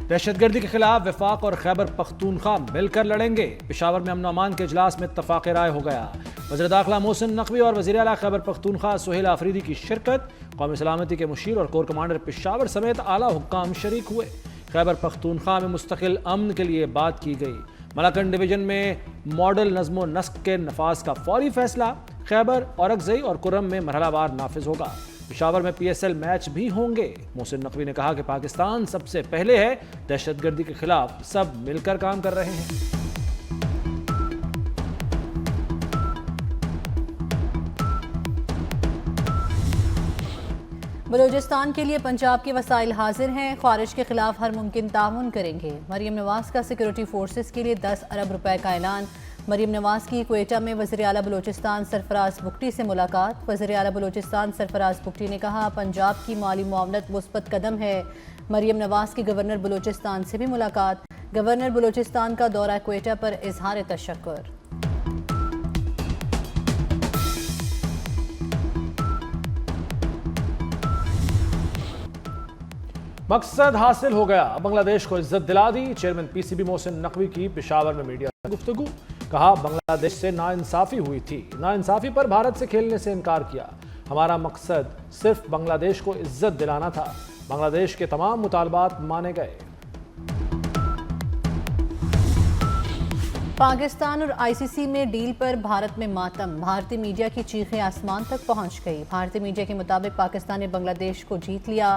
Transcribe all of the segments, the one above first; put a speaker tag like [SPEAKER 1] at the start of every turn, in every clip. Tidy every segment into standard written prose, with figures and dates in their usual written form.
[SPEAKER 1] दहशतगर्दी के खिलाफ वफाक और खैबर पख्तूनख्वा मिलकर लड़ेंगे। पेशावर में अमन अमान के इजलास में इत्तफाक राय हो गया। वज़ीर दाखिला मोहसिन नकवी और वज़ीर आला खैबर पख्तूनख्वा सुहेल आफरीदी की शिरकत। कौमी सलामती के मुशीर और कोर कमांडर पेशावर समेत आला हुक्काम शरीक हुए। खैबर पख्तूनख्वा में मुस्तकिल अमन के लिए बात की गई। मलाकन डिवीजन में मॉडल नज़्मो नस्क के नफाज का फौरी फैसला। खैबर, औरकजई और कुर्रम में मरहलावार नाफिज होगा। पेशावर में PSL मैच भी होंगे। मोहसिन नकवी ने कहा कि पाकिस्तान सबसे पहले है, दहशतगर्दी के खिलाफ सब मिलकर काम कर रहे हैं।
[SPEAKER 2] बलूचिस्तान के लिए पंजाब के वसाइल हाजिर हैं। ख्वारिज के खिलाफ हर मुमकिन ताउन करेंगे। मरियम नवाज का सिक्योरिटी फोर्सेस के लिए 10 अरब रुपए का ऐलान। मरियम नवाज की क्वेटा में वज़ीर आला बलूचिस्तान सरफराज बुगटी से मुलाकात। वज़ीर आला बलूचिस्तान सरफराज बुगटी ने कहा, पंजाब की माली मुआवनत मुस्बत कदम है। मरियम नवाज की गवर्नर बलूचिस्तान से भी मुलाकात। गवर्नर बलूचिस्तान का दौरा क्वेटा पर इजहार तशक्कुर।
[SPEAKER 1] मकसद हासिल हो गया, बांग्लादेश को इज्जत दिला दी। चेयरमैन PCB मोहसिन नकवी की पेशावर में मीडिया से गुफ्तगू। कहा, बांग्लादेश से नाइंसाफी हुई थी, नाइंसाफी पर भारत से खेलने से इनकार किया। हमारा मकसद सिर्फ बांग्लादेश को इज्जत दिलाना था। बांग्लादेश के तमाम मुतालबात माने गए।
[SPEAKER 2] पाकिस्तान और ICC में डील पर भारत में मातम। भारतीय मीडिया की चीखें आसमान तक पहुंच गई। भारतीय मीडिया के मुताबिक पाकिस्तान ने बांग्लादेश को जीत लिया,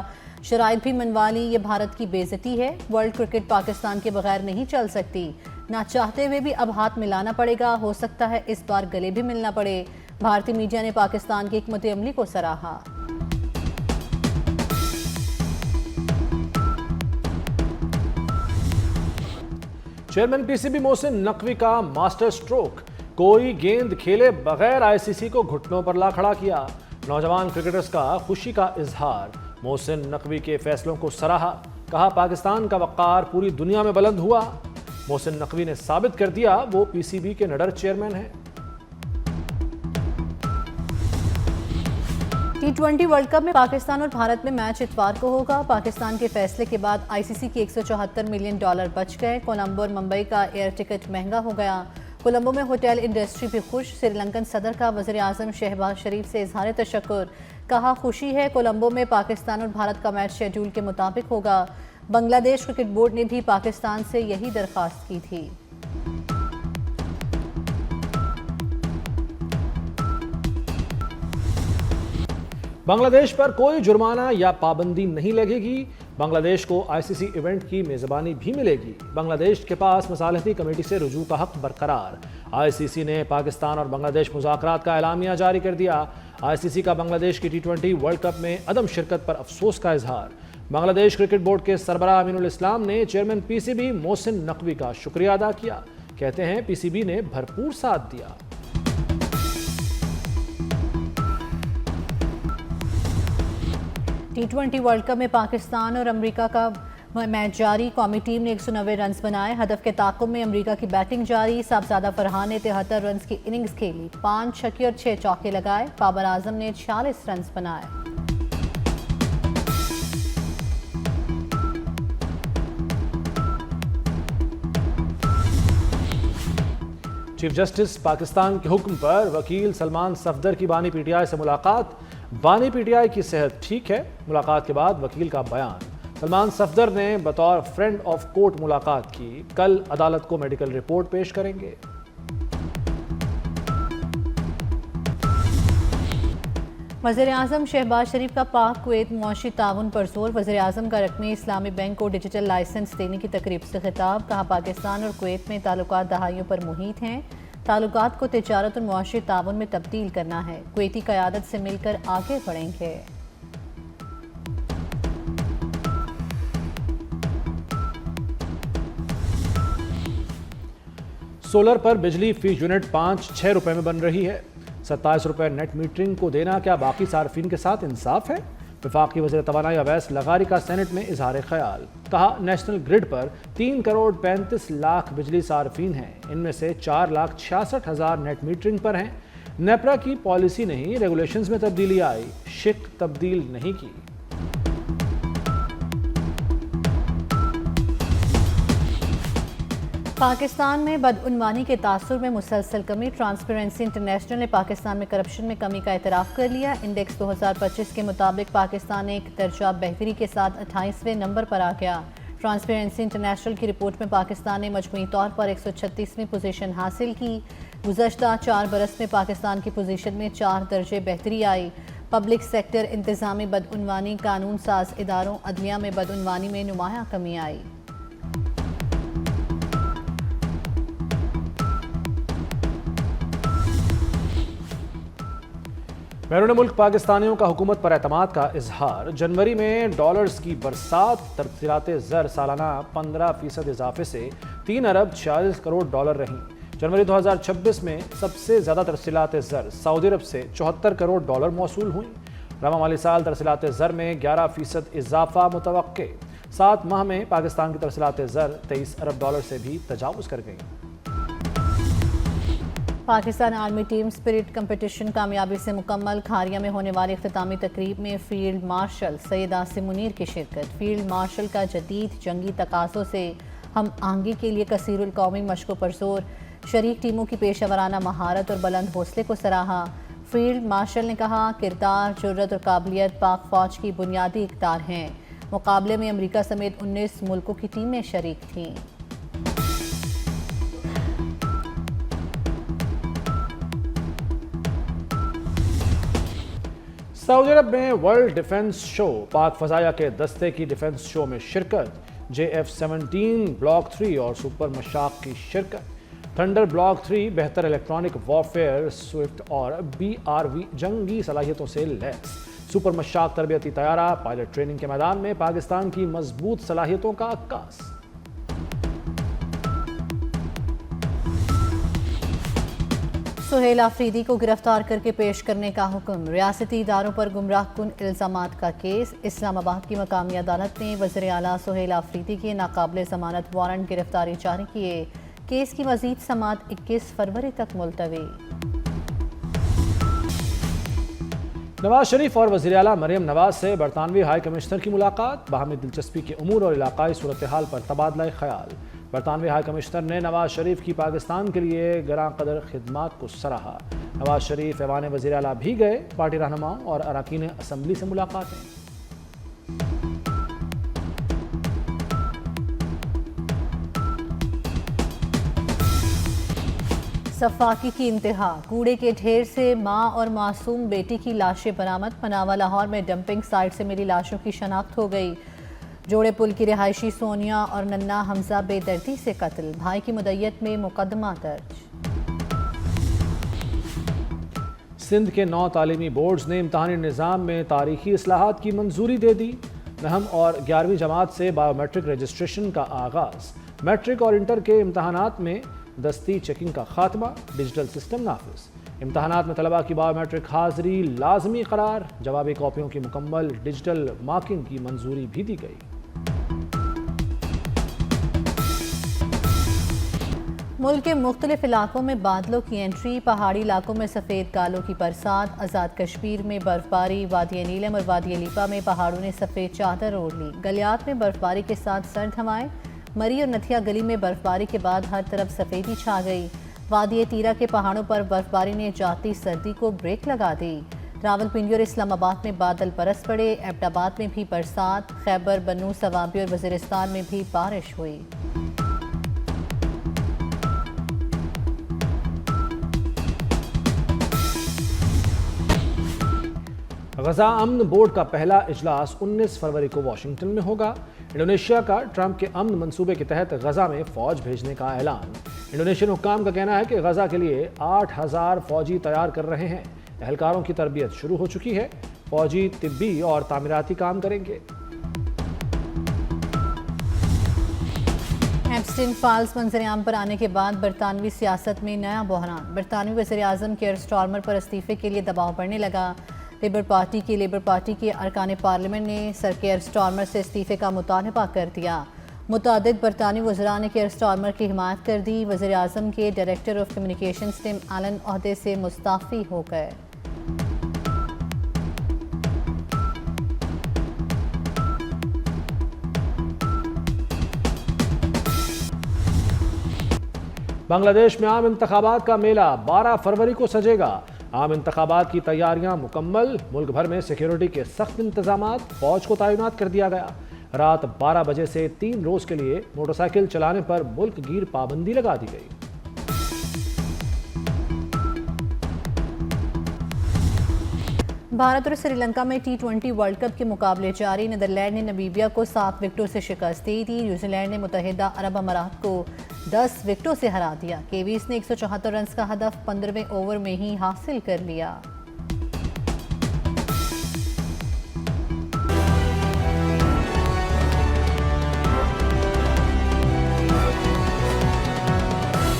[SPEAKER 2] शराइत भी मनवा ली। ये भारत की बेइज्जती है। वर्ल्ड क्रिकेट पाकिस्तान के बगैर नहीं चल सकती। ना चाहते हुए भी अब हाथ मिलाना पड़ेगा। हो सकता है इस बार गले भी मिलना पड़े। भारतीय मीडिया ने पाकिस्तान की हिकमत अमली को सराहा।
[SPEAKER 1] चेयरमैन PCB मोहसिन नकवी का मास्टर स्ट्रोक। कोई गेंद खेले बगैर ICC को घुटनों पर ला खड़ा किया। नौजवान क्रिकेटर्स का खुशी का इजहार। मोहसिन नकवी के फैसलों को सराहा। कहा, पाकिस्तान का वक़ार पूरी दुनिया में बुलंद हुआ। मोहसिन नकवी ने साबित कर दिया वो PCB के निडर चेयरमैन हैं।
[SPEAKER 2] T20 वर्ल्ड कप में पाकिस्तान और भारत में मैच इतवार को होगा। पाकिस्तान के फैसले के बाद ICC के $174 मिलियन बच गए। कोलंबो और मुंबई का एयर टिकट महंगा हो गया। कोलंबो में होटल इंडस्ट्री भी खुश। श्रीलंकन सदर का वज़ीर आज़म शहबाज शरीफ से इजहार तशक्कुर। कहा, खुशी है, कोलंबो में पाकिस्तान और भारत का मैच शेड्यूल के मुताबिक होगा। बांग्लादेश क्रिकेट बोर्ड ने भी पाकिस्तान से यही दरख्वास्त की थी।
[SPEAKER 1] बांग्लादेश पर कोई जुर्माना या पाबंदी नहीं लगेगी। बांग्लादेश को ICC इवेंट की मेज़बानी भी मिलेगी। बांग्लादेश के पास मसालहती कमेटी से रुजू का हक बरकरार। ICC ने पाकिस्तान और बांग्लादेश मुज़ाकरात का एलामिया जारी कर दिया। ICC का बांग्लादेश की T20 वर्ल्ड कप में अदम शिरकत पर अफसोस का इजहार। बांग्लादेश क्रिकेट बोर्ड के सरबराह अमीनुल इस्लाम ने चेयरमैन PCB मोहसिन नकवी का शुक्रिया अदा किया। कहते हैं, PCB ने भरपूर साथ दिया।
[SPEAKER 2] T20 वर्ल्ड कप में पाकिस्तान और अमेरिका का मैच जारी। कौमी टीम ने 190 रन बनाए। हदफ के ताक़ुब में अमेरिका की बैटिंग जारी। साहबजादा फरहान ने 73 रन की इनिंग्स खेली। 5 छक्के और 6 चौके लगाए। बाबर आजम ने 46 रन बनाए।
[SPEAKER 1] चीफ जस्टिस पाकिस्तान के हुक्म पर वकील सलमान सफदर की बानी PTI से मुलाकात। बानी PTI की सेहत ठीक है। मुलाकात के बाद वकील का बयान। सलमान सफदर ने बतौर फ्रेंड ऑफ कोर्ट मुलाकात की। कल अदालत को मेडिकल रिपोर्ट पेश करेंगे।
[SPEAKER 2] वज़ीर आज़म शहबाज शरीफ का पाक कुवैत मुआशी ताउन पर जोर। वज़ीर आज़म का रकमी इस्लामी बैंक को डिजिटल लाइसेंस देने की तकरीब से खिताब। कहा, पाकिस्तान और कुवैत में ताल्लुकात दहाइयों पर मुहित हैं। ताल्लुकात को तिजारत और मुआशी ताउन में तब्दील करना है। कुवैती क़यादत से मिलकर आगे बढ़ेंगे।
[SPEAKER 1] सोलर पर बिजली फी यूनिट 5-6 रुपए में बन रही है। 27 रुपए नेट मीटरिंग को देना क्या बाकी सार्फिन के साथ इंसाफ है? वफाकी वज़ीर तवानाई अवैस लगारी का सेनेट में इजहार ख्याल। कहा, नेशनल ग्रिड पर 3 करोड़ 35 लाख बिजली सार्फिन हैं। इनमें से 4,66,000 नेट मीटरिंग पर हैं। नेपरा की पॉलिसी नहीं, रेगुलेशंस में तब्दीली आई। शिक तब्दील नहीं की।
[SPEAKER 2] पाकिस्तान में बदउनवानी के तासुर में मुसलसल कमी। ट्रांसपेरेंसी इंटरनेशनल ने पाकिस्तान में करप्शन में कमी का एतराफ़ कर लिया। इंडेक्स 2025 के मुताबिक पाकिस्तान एक दर्जा बेहतरी के साथ 28वें नंबर पर आ गया। ट्रांसपेरेंसी इंटरनेशनल की रिपोर्ट में पाकिस्तान ने मजमूई तौर पर 136वीं पोजीशन हासिल की। गुज़श्ता 4 बरस में पाकिस्तान की पोजीशन में 4 दर्जे बेहतरी आई। पब्लिक सेक्टर, इंतज़ामी बदउनवानी, कानून साज इदारों, अदलिया में बदउनवानी में नुमायां कमी आई।
[SPEAKER 1] बैरून मुल्क पाकिस्तानियों का हुकूमत पर एतमाद का इजहार। जनवरी में डॉलर्स की बरसात, तरसीलात ज़र सालाना 15% इजाफे से 3 अरब 46 करोड़ डॉलर रहीं। जनवरी 2026 में सबसे ज़्यादा तरसीलात ज़र सऊदी अरब से 74 करोड़ डॉलर मौसूल हुई। रवा माली साल तरसीलात ज़र में 11% इजाफा मुतवक्के। 7 माह में पाकिस्तान की तरसीलात ज़र 23 अरब डॉलर से भी तजावुज़ कर गई।
[SPEAKER 2] Pakistan army team spirit competition कामयाबी से मुकम्मल। खारिया में होने वाली इख्तितामी तकरीब में फील्ड मार्शल सैयद आसिम मुनीर की शिरकत। फील्ड मार्शल का जदीद जंगी तकाज़ों से हम आहंगी के लिए कसीरुल कौमी मशक़ों पर जोर। शरीक टीमों की पेशेवराना महारत और बुलंद हौसले को सराहा। फील्ड मार्शल ने कहा, किरदार, जुर्रत और काबिलियत पाक फ़ौज की बुनियादी इक़्तिदार हैं। मुकाबले में अमरीका समेत 19 मुल्कों की टीमें शरीक थीं।
[SPEAKER 1] सऊदी अरब में वर्ल्ड डिफेंस शो, पाक फजाया के दस्ते की डिफेंस शो में शिरकत। JF-17 ब्लॉक 3 और सुपर मशाक की शिरकत। थंडर ब्लॉक 3 बेहतर इलेक्ट्रॉनिक वॉरफेयर, स्विफ्ट और BRV जंगी सलाहियतों से lace. Super Mashak तरबियती तैयारा, pilot training के मैदान में पाकिस्तान की मजबूत सलाहियतों का अक्कास।
[SPEAKER 2] सुहेल आफरीदी को गिरफ्तार करके पेश करने का हुक्म। रियासती इदारों पर गुमराहकुन इल्जामात का केस। इस्लामाबाद की मकामी अदालत ने वज़ीर आला सुहेल आफरीदी के नाकाबिले ज़मानत वारंट गिरफ्तारी जारी किए। केस की मज़ीद समाअत 21 फरवरी तक मुलतवी।
[SPEAKER 1] नवाज शरीफ और वज़ीर आला मरियम नवाज से बरतानवी हाई कमिश्नर की मुलाकात। बाहमी दिलचस्पी के उमूर और इलाकाई सूरत हाल पर तबादला ख्याल। बरतानवी हाई कमिश्नर ने नवाज शरीफ की पाकिस्तान के लिए गरां कदर खिदमात को सराहा। नवाज शरीफ ऐवान वज़ीर आला भी गए। पार्टी रहनुमाओं और अरकान असम्बली से मुलाकातें।
[SPEAKER 2] सफाकी की इंतहा। कूड़े के ढेर से मां और मासूम बेटी की लाशें बरामद। पनामा लाहौर में डंपिंग साइट से मिली लाशों की शनाख्त हो गई। जोड़े पुल की रिहायशी सोनिया और नन्ना हमजा बेदर्दी से कत्ल। भाई की मुद्दत में मुकदमा दर्ज।
[SPEAKER 1] सिंध के 9 तालीमी बोर्ड्स ने इम्तहानी निज़ाम में तारीखी इस्लाहात की मंजूरी दे दी। 9वीं और 11वीं जमात से बायोमेट्रिक रजिस्ट्रेशन का आगाज़। मैट्रिक और इंटर के इम्तहानात में दस्ती चेकिंग का खात्मा। डिजिटल सिस्टम नाफिज। इम्तहानात में तलबा की बायोमेट्रिक हाजिरी लाजमी करार। जवाबी कॉपियों की मुकम्मल डिजिटल मार्किंग की मंजूरी भी दी गई।
[SPEAKER 2] मुल्क के मुख्तलिफ इलाकों में बादलों की एंट्री। पहाड़ी इलाकों में सफ़ेद गालों की बरसात। आज़ाद कश्मीर में बर्फबारी। वादी नीलम और वादी लीपा में पहाड़ों ने सफ़ेद चादर ओढ़ ली। गलियात में बर्फबारी के साथ सर्द हवाएं। मरी और नथिया गली में बर्फबारी के बाद हर तरफ सफ़ेदी छा गई। वादी तीरा के पहाड़ों पर बर्फबारी ने जाती सर्दी को ब्रेक लगा दी। रावलपिंडी और इस्लामाबाद में बादल बरस पड़े। एबटाबाद में भी बरसात। खैबर, बन्नू, सवाबी और वज़ीरिस्तान में भी बारिश हुई।
[SPEAKER 1] गजा अमन बोर्ड का पहला इजलास 19 फरवरी को वाशिंगटन में होगा। इंडोनेशिया का ट्रंप के अमन मंसूबे के तहत गजा में फौज भेजने का ऐलान। इंडोनेशियन हुक्काम का कहना है कि गजा के लिए 8000 फौजी तैयार कर रहे हैं। एहलकारों की तरबियत शुरू हो चुकी है। फौजी तिब्बी और तामीराती काम करेंगे।
[SPEAKER 2] एप्स्टीन फाल्स मंजरेआम पर आने के बाद बरतानवी सियासत में नया बहरान। बरतानवी वज़ीर आज़म केयर स्टारमर पर इस्तीफे के लिए दबाव बढ़ने लगा। लेबर पार्टी के अरकान पार्लियामेंट ने सर केयर स्टारमर से इस्तीफे का मुतालबा कर दिया। मुतादिद बरतानी वज़रा ने केयर स्टारमर की हिमायत कर दी। वज़ीर आज़म के director of communications Tim Allan ओहदे से मुस्ताफ़ी हो गए।
[SPEAKER 1] बांग्लादेश में आम इंतखाबात का मेला 12 फरवरी को सजेगा। आम इंतखाबात की तैयारियां मुकम्मल। मुल्क भर में सिक्योरिटी के सख्त इंतजाम, फौज को तैनात कर दिया गया। रात 12 बजे से 3 रोज के लिए मोटरसाइकिल चलाने पर मुल्क गिर पाबंदी लगा दी गई।
[SPEAKER 2] भारत और श्रीलंका में T20 वर्ल्ड कप के मुकाबले जारी। नीदरलैंड ने नमीबिया को 7 विकेटों से शिकस्त दी थी। न्यूजीलैंड ने मुत्तहिदा अरब अमारात को 10 विकेटों से हरा दिया। केवीज ने 174 रन का हदफ 15वें ओवर में ही हासिल कर लिया।